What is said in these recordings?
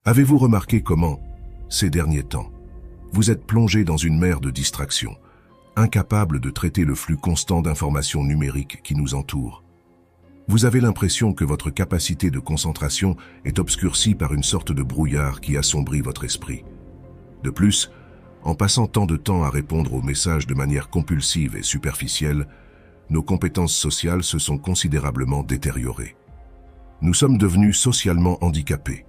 Avez-vous remarqué comment, ces derniers temps, vous êtes plongé dans une mer de distractions, incapable de traiter le flux constant d'informations numériques qui nous entoure? Vous avez l'impression que votre capacité de concentration est obscurcie par une sorte de brouillard qui assombrit votre esprit. De plus, en passant tant de temps à répondre aux messages de manière compulsive et superficielle, nos compétences sociales se sont considérablement détériorées. Nous sommes devenus socialement handicapés.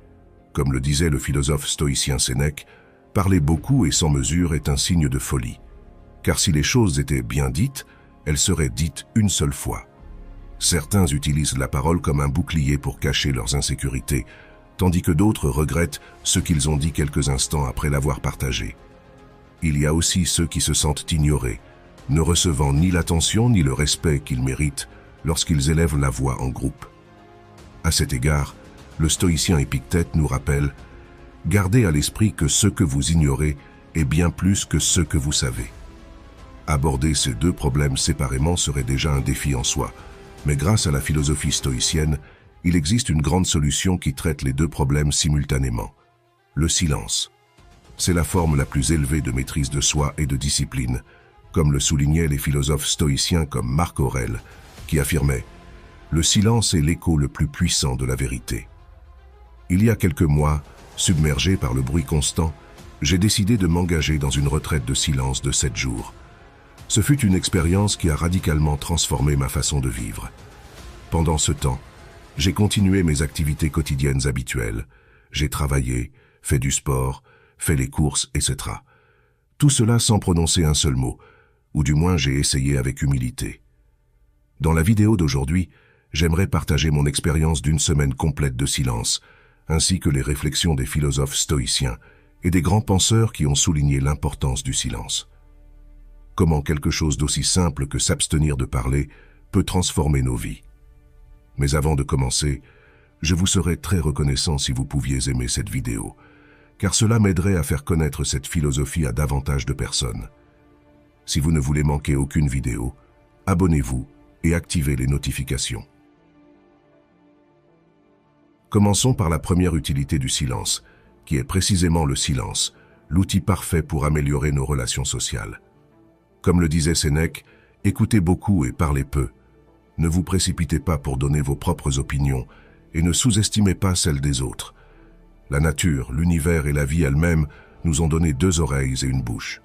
Comme le disait le philosophe stoïcien Sénèque, parler beaucoup et sans mesure est un signe de folie. Car si les choses étaient bien dites, elles seraient dites une seule fois. Certains utilisent la parole comme un bouclier pour cacher leurs insécurités, tandis que d'autres regrettent ce qu'ils ont dit quelques instants après l'avoir partagé. Il y a aussi ceux qui se sentent ignorés, ne recevant ni l'attention ni le respect qu'ils méritent lorsqu'ils élèvent la voix en groupe. À cet égard, le stoïcien Épictète nous rappelle « Gardez à l'esprit que ce que vous ignorez est bien plus que ce que vous savez ». Aborder ces deux problèmes séparément serait déjà un défi en soi, mais grâce à la philosophie stoïcienne, il existe une grande solution qui traite les deux problèmes simultanément. Le silence. C'est la forme la plus élevée de maîtrise de soi et de discipline, comme le soulignaient les philosophes stoïciens comme Marc Aurèle, qui affirmait « Le silence est l'écho le plus puissant de la vérité ». Il y a quelques mois, submergé par le bruit constant, j'ai décidé de m'engager dans une retraite de silence de 7 jours. Ce fut une expérience qui a radicalement transformé ma façon de vivre. Pendant ce temps, j'ai continué mes activités quotidiennes habituelles. J'ai travaillé, fait du sport, fait les courses, etc. Tout cela sans prononcer un seul mot, ou du moins j'ai essayé avec humilité. Dans la vidéo d'aujourd'hui, j'aimerais partager mon expérience d'une semaine complète de silence, ainsi que les réflexions des philosophes stoïciens et des grands penseurs qui ont souligné l'importance du silence. Comment quelque chose d'aussi simple que s'abstenir de parler peut transformer nos vies. Mais avant de commencer, je vous serais très reconnaissant si vous pouviez aimer cette vidéo, car cela m'aiderait à faire connaître cette philosophie à davantage de personnes. Si vous ne voulez manquer aucune vidéo, abonnez-vous et activez les notifications. Commençons par la première utilité du silence, qui est précisément le silence, l'outil parfait pour améliorer nos relations sociales. Comme le disait Sénèque, écoutez beaucoup et parlez peu. Ne vous précipitez pas pour donner vos propres opinions et ne sous-estimez pas celles des autres. La nature, l'univers et la vie elle-même nous ont donné 2 oreilles et une bouche.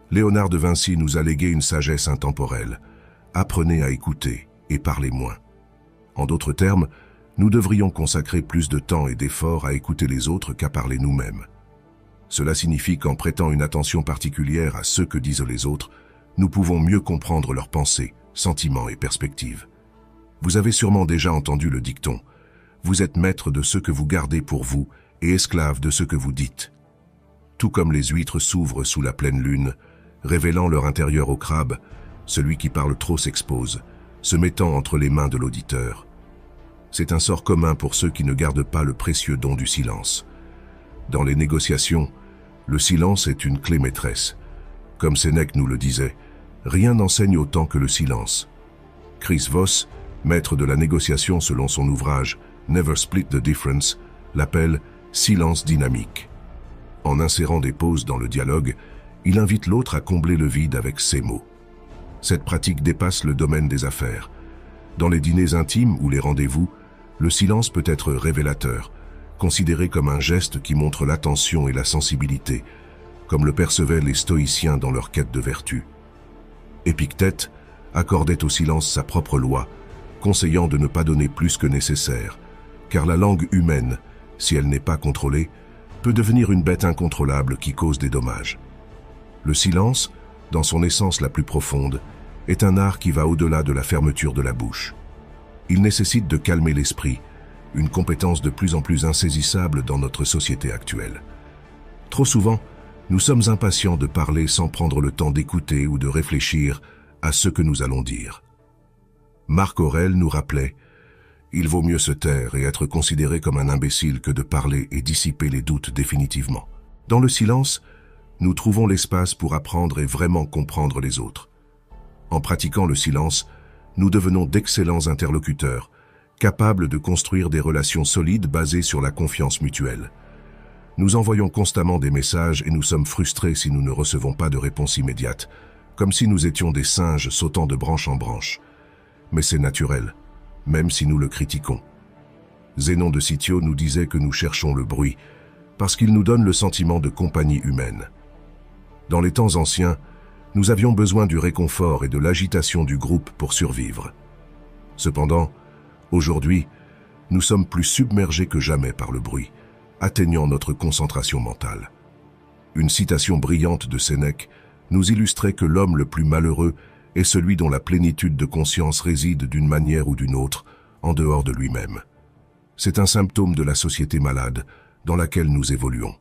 Léonard de Vinci nous a légué une sagesse intemporelle. Apprenez à écouter et parlez moins. En d'autres termes, nous devrions consacrer plus de temps et d'efforts à écouter les autres qu'à parler nous-mêmes. Cela signifie qu'en prêtant une attention particulière à ce que disent les autres, nous pouvons mieux comprendre leurs pensées, sentiments et perspectives. Vous avez sûrement déjà entendu le dicton « Vous êtes maître de ce que vous gardez pour vous et esclave de ce que vous dites ». Tout comme les huîtres s'ouvrent sous la pleine lune, révélant leur intérieur au crabe, celui qui parle trop s'expose, se mettant entre les mains de l'auditeur. C'est un sort commun pour ceux qui ne gardent pas le précieux don du silence. Dans les négociations, le silence est une clé maîtresse. Comme Sénèque nous le disait, rien n'enseigne autant que le silence. Chris Voss, maître de la négociation selon son ouvrage « Never Split the Difference », l'appelle « silence dynamique ». En insérant des pauses dans le dialogue, il invite l'autre à combler le vide avec ses mots. Cette pratique dépasse le domaine des affaires. Dans les dîners intimes ou les rendez-vous, le silence peut être révélateur, considéré comme un geste qui montre l'attention et la sensibilité, comme le percevaient les stoïciens dans leur quête de vertu. Épictète accordait au silence sa propre loi, conseillant de ne pas donner plus que nécessaire, car la langue humaine, si elle n'est pas contrôlée, peut devenir une bête incontrôlable qui cause des dommages. Le silence, dans son essence la plus profonde, est un art qui va au-delà de la fermeture de la bouche. Il nécessite de calmer l'esprit, une compétence de plus en plus insaisissable dans notre société actuelle. Trop souvent, nous sommes impatients de parler sans prendre le temps d'écouter ou de réfléchir à ce que nous allons dire. Marc Aurèle nous rappelait « Il vaut mieux se taire et être considéré comme un imbécile que de parler et dissiper les doutes définitivement. » Dans le silence, nous trouvons l'espace pour apprendre et vraiment comprendre les autres. En pratiquant le silence, nous devenons d'excellents interlocuteurs, capables de construire des relations solides basées sur la confiance mutuelle. Nous envoyons constamment des messages et nous sommes frustrés si nous ne recevons pas de réponse immédiate, comme si nous étions des singes sautant de branche en branche. Mais c'est naturel, même si nous le critiquons. Zénon de Citio nous disait que nous cherchons le bruit, parce qu'il nous donne le sentiment de compagnie humaine. Dans les temps anciens, nous avions besoin du réconfort et de l'agitation du groupe pour survivre. Cependant, aujourd'hui, nous sommes plus submergés que jamais par le bruit, atteignant notre concentration mentale. Une citation brillante de Sénèque nous illustrait que l'homme le plus malheureux est celui dont la plénitude de conscience réside d'une manière ou d'une autre en dehors de lui-même. C'est un symptôme de la société malade dans laquelle nous évoluons.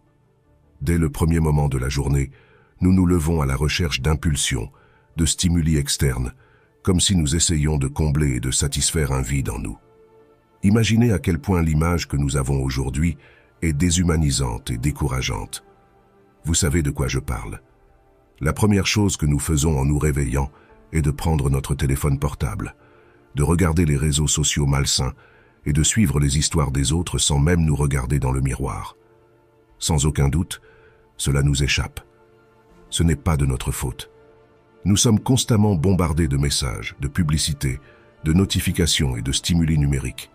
Dès le premier moment de la journée, nous nous levons à la recherche d'impulsions, de stimuli externes, comme si nous essayions de combler et de satisfaire un vide en nous. Imaginez à quel point l'image que nous avons aujourd'hui est déshumanisante et décourageante. Vous savez de quoi je parle. La première chose que nous faisons en nous réveillant est de prendre notre téléphone portable, de regarder les réseaux sociaux malsains et de suivre les histoires des autres sans même nous regarder dans le miroir. Sans aucun doute, cela nous échappe. Ce n'est pas de notre faute. Nous sommes constamment bombardés de messages, de publicités, de notifications et de stimuli numériques.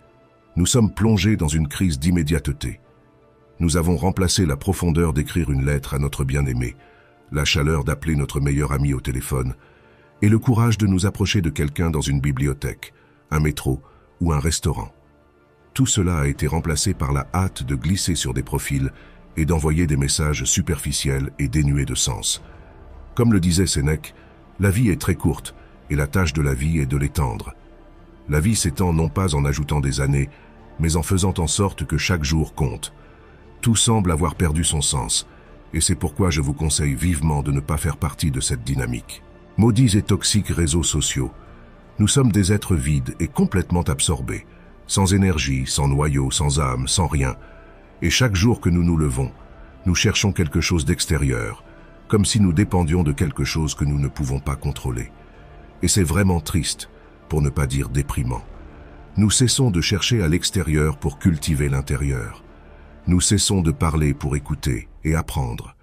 Nous sommes plongés dans une crise d'immédiateté. Nous avons remplacé la profondeur d'écrire une lettre à notre bien-aimé, la chaleur d'appeler notre meilleur ami au téléphone, et le courage de nous approcher de quelqu'un dans une bibliothèque, un métro ou un restaurant. Tout cela a été remplacé par la hâte de glisser sur des profils et d'envoyer des messages superficiels et dénués de sens. Comme le disait Sénèque, la vie est très courte et la tâche de la vie est de l'étendre. La vie s'étend non pas en ajoutant des années, mais en faisant en sorte que chaque jour compte. Tout semble avoir perdu son sens, et c'est pourquoi je vous conseille vivement de ne pas faire partie de cette dynamique. Maudits et toxiques réseaux sociaux, nous sommes des êtres vides et complètement absorbés, sans énergie, sans noyau, sans âme, sans rien. Et chaque jour que nous nous levons, nous cherchons quelque chose d'extérieur, comme si nous dépendions de quelque chose que nous ne pouvons pas contrôler. Et c'est vraiment triste, pour ne pas dire déprimant. Nous cessons de chercher à l'extérieur pour cultiver l'intérieur. Nous cessons de parler pour écouter et apprendre.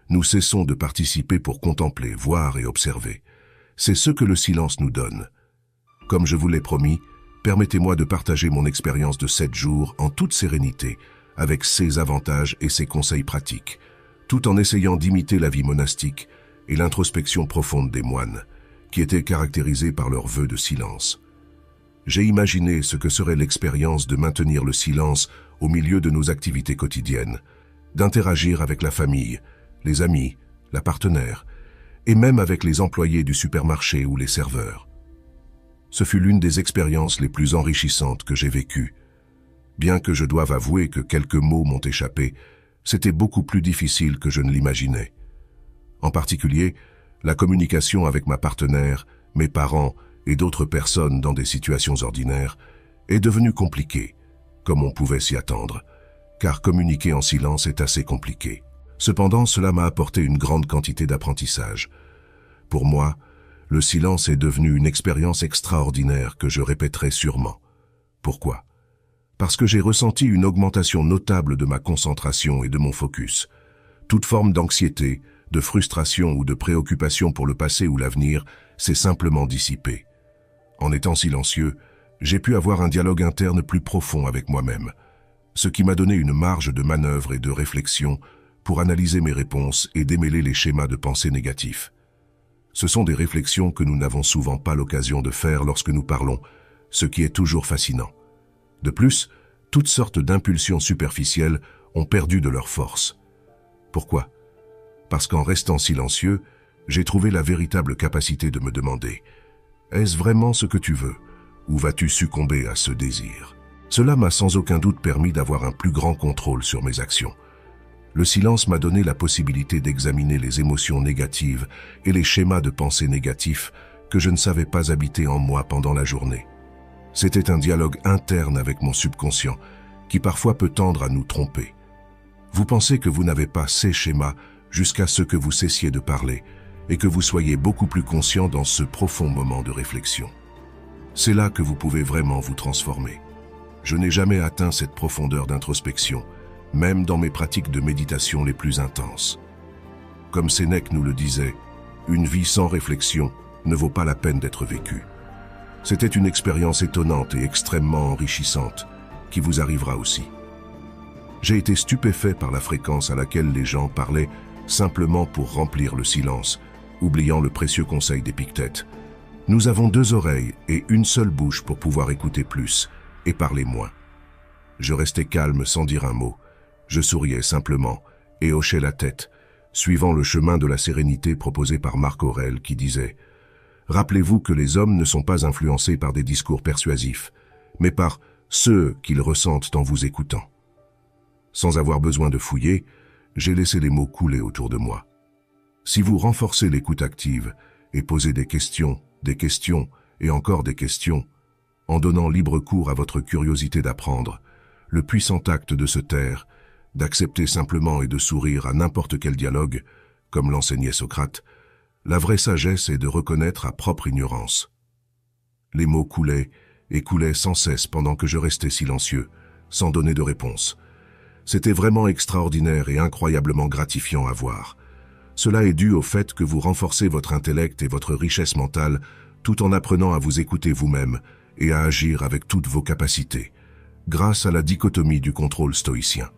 Nous cessons de participer pour contempler, voir et observer. C'est ce que le silence nous donne. Comme je vous l'ai promis, permettez-moi de partager mon expérience de 7 jours en toute sérénité, avec ses avantages et ses conseils pratiques, tout en essayant d'imiter la vie monastique et l'introspection profonde des moines, qui étaient caractérisés par leur vœu de silence. J'ai imaginé ce que serait l'expérience de maintenir le silence au milieu de nos activités quotidiennes, d'interagir avec la famille, les amis, la partenaire, et même avec les employés du supermarché ou les serveurs. Ce fut l'une des expériences les plus enrichissantes que j'ai vécues. Bien que je doive avouer que quelques mots m'ont échappé, c'était beaucoup plus difficile que je ne l'imaginais. En particulier, la communication avec ma partenaire, mes parents et d'autres personnes dans des situations ordinaires est devenue compliquée, comme on pouvait s'y attendre, car communiquer en silence est assez compliqué. Cependant, cela m'a apporté une grande quantité d'apprentissage. Pour moi, le silence est devenu une expérience extraordinaire que je répéterai sûrement. Pourquoi ? Parce que j'ai ressenti une augmentation notable de ma concentration et de mon focus. Toute forme d'anxiété, de frustration ou de préoccupation pour le passé ou l'avenir s'est simplement dissipée. En étant silencieux, j'ai pu avoir un dialogue interne plus profond avec moi-même, ce qui m'a donné une marge de manœuvre et de réflexion pour analyser mes réponses et démêler les schémas de pensée négatifs. Ce sont des réflexions que nous n'avons souvent pas l'occasion de faire lorsque nous parlons, ce qui est toujours fascinant. De plus, toutes sortes d'impulsions superficielles ont perdu de leur force. Pourquoi ? Parce qu'en restant silencieux, j'ai trouvé la véritable capacité de me demander « Est-ce vraiment ce que tu veux ? Ou vas-tu succomber à ce désir ?» Cela m'a sans aucun doute permis d'avoir un plus grand contrôle sur mes actions. Le silence m'a donné la possibilité d'examiner les émotions négatives et les schémas de pensée négatifs que je ne savais pas habiter en moi pendant la journée. C'était un dialogue interne avec mon subconscient qui parfois peut tendre à nous tromper. Vous pensez que vous n'avez pas ces schémas jusqu'à ce que vous cessiez de parler et que vous soyez beaucoup plus conscient dans ce profond moment de réflexion. C'est là que vous pouvez vraiment vous transformer. Je n'ai jamais atteint cette profondeur d'introspection, même dans mes pratiques de méditation les plus intenses. Comme Sénèque nous le disait, une vie sans réflexion ne vaut pas la peine d'être vécue. C'était une expérience étonnante et extrêmement enrichissante, qui vous arrivera aussi. J'ai été stupéfait par la fréquence à laquelle les gens parlaient simplement pour remplir le silence, oubliant le précieux conseil d'Épictète. Nous avons 2 oreilles et une seule bouche pour pouvoir écouter plus et parler moins. Je restais calme sans dire un mot. Je souriais simplement et hochais la tête, suivant le chemin de la sérénité proposé par Marc Aurèle qui disait « Rappelez-vous que les hommes ne sont pas influencés par des discours persuasifs, mais par ceux qu'ils ressentent en vous écoutant. » Sans avoir besoin de fouiller, j'ai laissé les mots couler autour de moi. Si vous renforcez l'écoute active et posez des questions et encore des questions, en donnant libre cours à votre curiosité d'apprendre, le puissant acte de se taire, d'accepter simplement et de sourire à n'importe quel dialogue, comme l'enseignait Socrate, la vraie sagesse est de reconnaître à propre ignorance. Les mots coulaient et coulaient sans cesse pendant que je restais silencieux, sans donner de réponse. C'était vraiment extraordinaire et incroyablement gratifiant à voir. Cela est dû au fait que vous renforcez votre intellect et votre richesse mentale tout en apprenant à vous écouter vous-même et à agir avec toutes vos capacités, grâce à la dichotomie du contrôle stoïcien.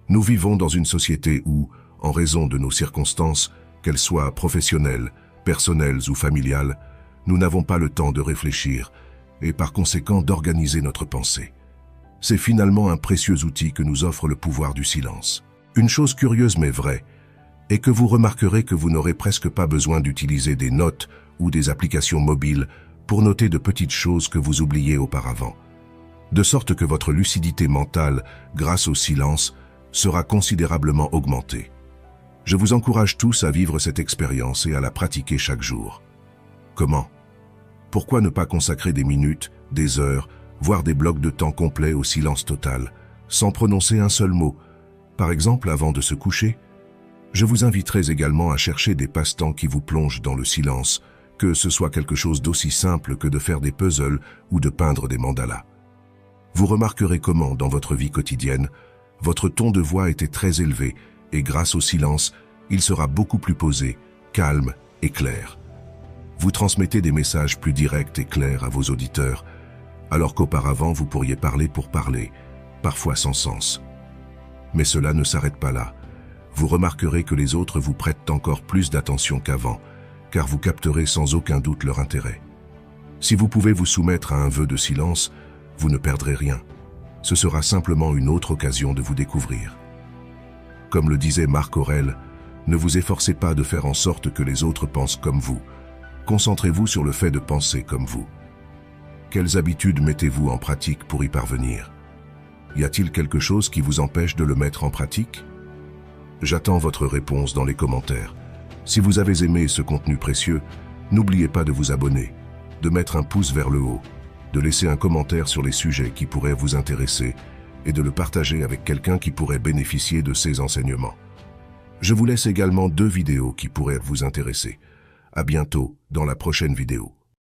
Nous vivons dans une société où, en raison de nos circonstances, qu'elles soient professionnelles, personnelles ou familiales, nous n'avons pas le temps de réfléchir et par conséquent d'organiser notre pensée. C'est finalement un précieux outil que nous offre le pouvoir du silence. Une chose curieuse mais vraie est que vous remarquerez que vous n'aurez presque pas besoin d'utiliser des notes ou des applications mobiles pour noter de petites choses que vous oubliez auparavant. De sorte que votre lucidité mentale, grâce au silence, sera considérablement augmentée. Je vous encourage tous à vivre cette expérience et à la pratiquer chaque jour. Comment? Pourquoi ne pas consacrer des minutes, des heures, voire des blocs de temps complets au silence total, sans prononcer un seul mot, par exemple avant de se coucher? Je vous inviterai également à chercher des passe-temps qui vous plongent dans le silence, que ce soit quelque chose d'aussi simple que de faire des puzzles ou de peindre des mandalas. Vous remarquerez comment, dans votre vie quotidienne, votre ton de voix était très élevé et grâce au silence, il sera beaucoup plus posé, calme et clair. Vous transmettez des messages plus directs et clairs à vos auditeurs, alors qu'auparavant vous pourriez parler pour parler, parfois sans sens. Mais cela ne s'arrête pas là. Vous remarquerez que les autres vous prêtent encore plus d'attention qu'avant, car vous capterez sans aucun doute leur intérêt. Si vous pouvez vous soumettre à un vœu de silence, vous ne perdrez rien. Ce sera simplement une autre occasion de vous découvrir. Comme le disait Marc Aurèle, ne vous efforcez pas de faire en sorte que les autres pensent comme vous. Concentrez-vous sur le fait de penser comme vous. Quelles habitudes mettez-vous en pratique pour y parvenir? Y a-t-il quelque chose qui vous empêche de le mettre en pratique? J'attends votre réponse dans les commentaires. Si vous avez aimé ce contenu précieux, n'oubliez pas de vous abonner, de mettre un pouce vers le haut, de laisser un commentaire sur les sujets qui pourraient vous intéresser et de le partager avec quelqu'un qui pourrait bénéficier de ces enseignements. Je vous laisse également 2 vidéos qui pourraient vous intéresser. À bientôt dans la prochaine vidéo.